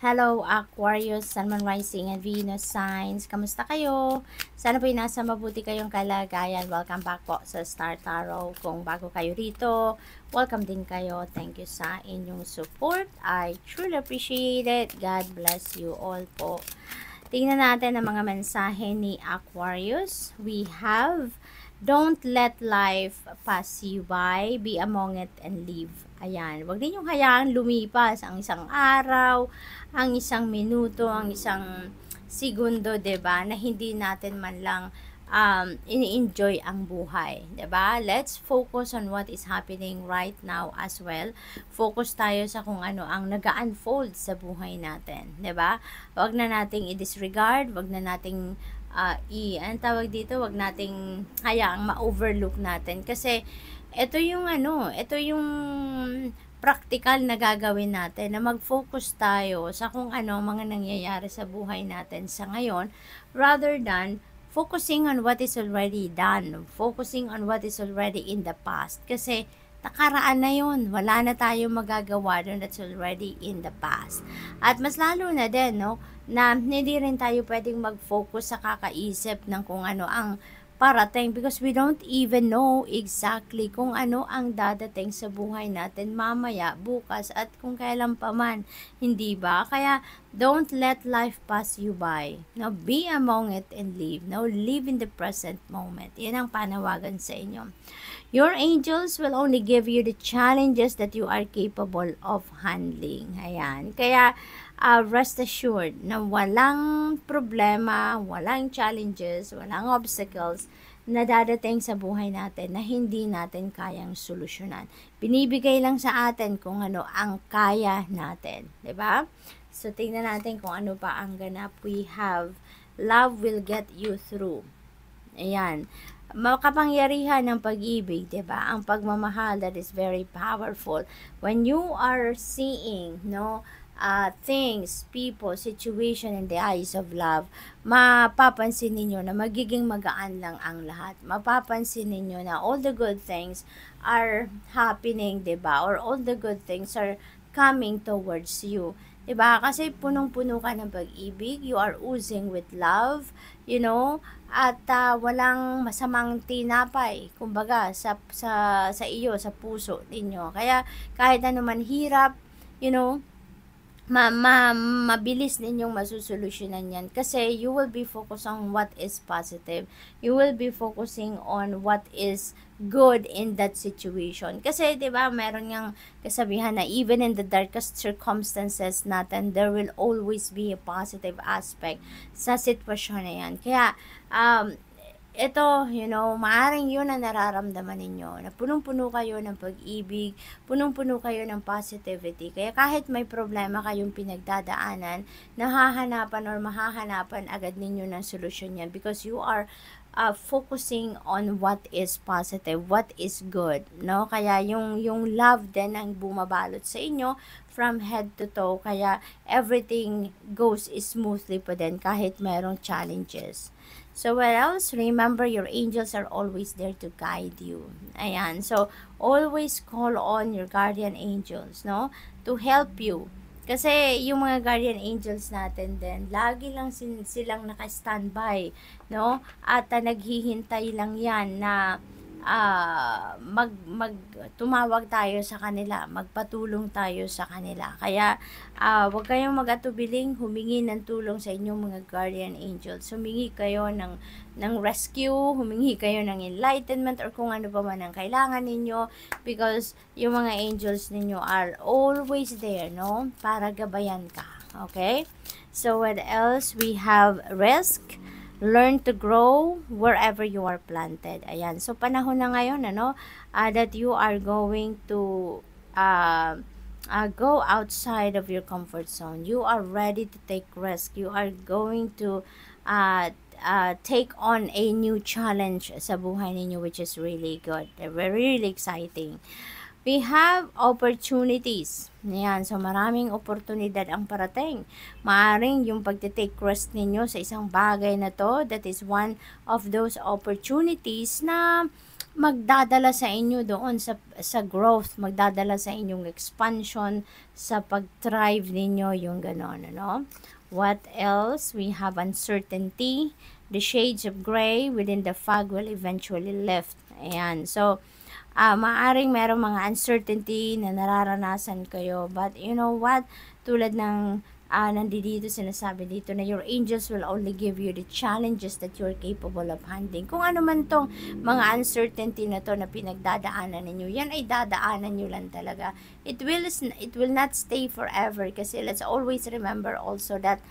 Hello Aquarius, Sun, Moon, Rising, and Venus signs. Kamusta kayo? Sana po'y nasa mabuti kayong kalagayan. Welcome back po sa Star Tarot. Kung bago kayo rito, welcome din kayo. Thank you sa inyong support. I truly appreciate it. God bless you all po. Tingnan natin ang mga mensahe ni Aquarius. We have, don't let life pass you by. Be among it and live. Ayan. Huwag ninyong hayaang lumipas ang isang araw, ang isang minuto, ang isang segundo, 'di ba? Na hindi natin man lang ini-enjoy ang buhay, 'di ba? Let's focus on what is happening right now as well. Focus tayo sa kung ano ang nag-unfold sa buhay natin, 'di ba? Huwag na nating i-disregard, huwag na nating ang tawag dito, huwag nating hayaang ma-overlook natin kasi ito yung practical na gagawin natin na mag-focus tayo sa kung ano mga nangyayari sa buhay natin sa ngayon rather than focusing on what is already done, focusing on what is already in the past. Kasi nakaraan na yun, wala na tayong magagawa doon, that's already in the past. At mas lalo na din, no, na hindi rin tayo pwedeng mag-focus sa kakaisip ng kung ano ang parating because we don't even know exactly kung ano ang dadating sa buhay natin mamaya, bukas, at kung kailan pa man, hindi ba? Kaya, don't let life pass you by. Now, be among it and live. Now, live in the present moment. Yan ang panawagan sa inyo. Your angels will only give you the challenges that you are capable of handling. Ayan. Kaya, rest assured na walang problema, walang challenges, walang obstacles na dadating sa buhay natin na hindi natin kayang solusyonan. Binibigay lang sa atin kung ano ang kaya natin. 'Di ba? So, tingnan natin kung ano pa ang ganap. We have, love will get you through. Ayan. Makapangyarihan ng pag-ibig, 'di ba? Ang pagmamahal, that is very powerful. When you are seeing, no, things, people, situation in the eyes of love, mapapansin ninyo na magiging magaan lang ang lahat. Mapapansin ninyo na all the good things are happening, 'di ba? Or all the good things are coming towards you. 'Di ba? Kasi punong-puno ka ng pag-ibig, you are oozing with love, you know, at walang masamang tinapay, kumbaga, sa iyo, sa puso ninyo. Kaya kahit ano man hirap, you know, mabilis ninyong masusolusyonan yan kasi you will be focused on what is positive. You will be focusing on what is good in that situation. Kasi 'di ba, meron ngang kasabihan na even in the darkest circumstances natin, there will always be a positive aspect sa sitwasyon na yan. Kaya ito, you know, maaaring yun ang nararamdaman ninyo, na punong-puno kayo ng pag-ibig, punong-puno kayo ng positivity. Kaya kahit may problema kayong pinagdadaanan, nahahanapan or mahahanapan agad ninyo ng solusyon yan because you are focusing on what is positive, what is good, no? Kaya yung love din ang bumabalot sa inyo from head to toe, kaya everything goes smoothly po din kahit merong challenges. So, what else? Remember, your angels are always there to guide you. Ayan. So, always call on your guardian angels, no? To help you. Kasi, yung mga guardian angels natin din, lagi lang silang naka-standby, no? At naghihintay lang yan na tumawag tayo sa kanila, magpatulong tayo sa kanila. Kaya, huwag kayong mag-atubiling humingi ng tulong sa inyong mga guardian angels. Humingi kayo ng rescue, humingi kayo ng enlightenment, or kung ano pa man ang kailangan ninyo, because yung mga angels ninyo are always there, no? Para gabayan ka. Okay? So, what else? We have risk. Learn to grow wherever you are planted. Ayan. So, panahon na ngayon, ano, that you are going to go outside of your comfort zone. You are ready to take risk. You are going to take on a new challenge sa buhay ninyo, which is really good. They're really exciting. We have opportunities. Ayan, so maraming oportunidad ang parating. Maaring yung pagtitake risk ninyo sa isang bagay na to, that is one of those opportunities na magdadala sa inyo doon sa growth, magdadala sa inyong expansion, sa pag-thrive ninyo, yung ganon, ano? What else? We have uncertainty. The shades of gray within the fog will eventually lift. Ayan. So, maaring merong mga uncertainty na nararanasan kayo. But, you know what? Tulad ng nandito sinasabi dito na your angels will only give you the challenges that you're capable of handling. Kung ano man tong mga uncertainty na to na pinagdadaanan ninyo, yan ay dadaanan nyo lang talaga. It will not stay forever kasi let's always remember also that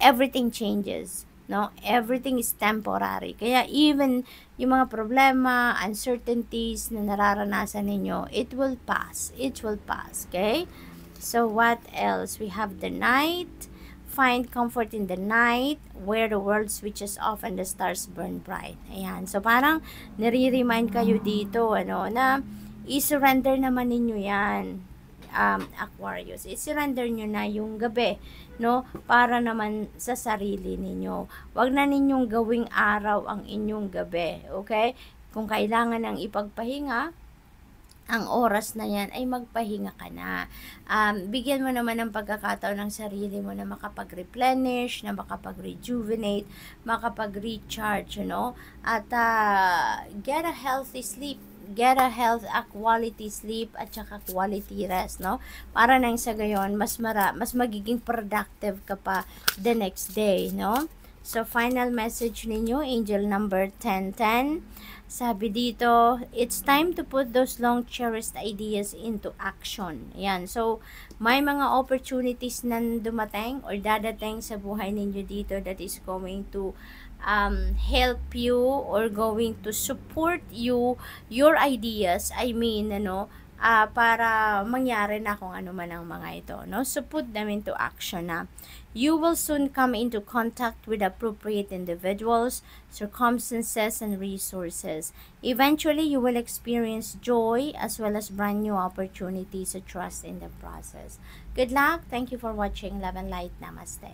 everything changes. No, everything is temporary. Kaya even yung mga problema, uncertainties na nararanasan ninyo, it will pass. It will pass, okay? So what else? We have the night. Find comfort in the night where the world switches off and the stars burn bright. Ayan. So parang nare-remind kayo dito, ano, na i-surrender naman ninyo yan. Aquarius, i-surrender nyo na yung gabi, no? Para naman sa sarili ninyo. Wag na ninyong gawing araw ang inyong gabi, okay? Kung kailangan ng ipagpahinga, ang oras na yan ay magpahinga ka na. Bigyan mo naman ng pagkakataon ng sarili mo na makapag-replenish, na makapag-rejuvenate, makapag-recharge, you know? At get a healthy sleep. Get a quality sleep at saka quality rest, no? Para nang sa gayon, mas magiging productive ka pa the next day, no? So, final message ninyo, angel number 1010. Sabi dito, it's time to put those long cherished ideas into action. Ayan. So, may mga opportunities na dumating or dadating sa buhay ninyo dito that is going to help you or going to support you, your ideas. I mean, ano, para mangyari na kung ano man ang mga ito, no? So, put them into action na. You will soon come into contact with appropriate individuals, circumstances, and resources. Eventually, you will experience joy as well as brand new opportunities to trust in the process. Good luck. Thank you for watching. Love and light. Namaste.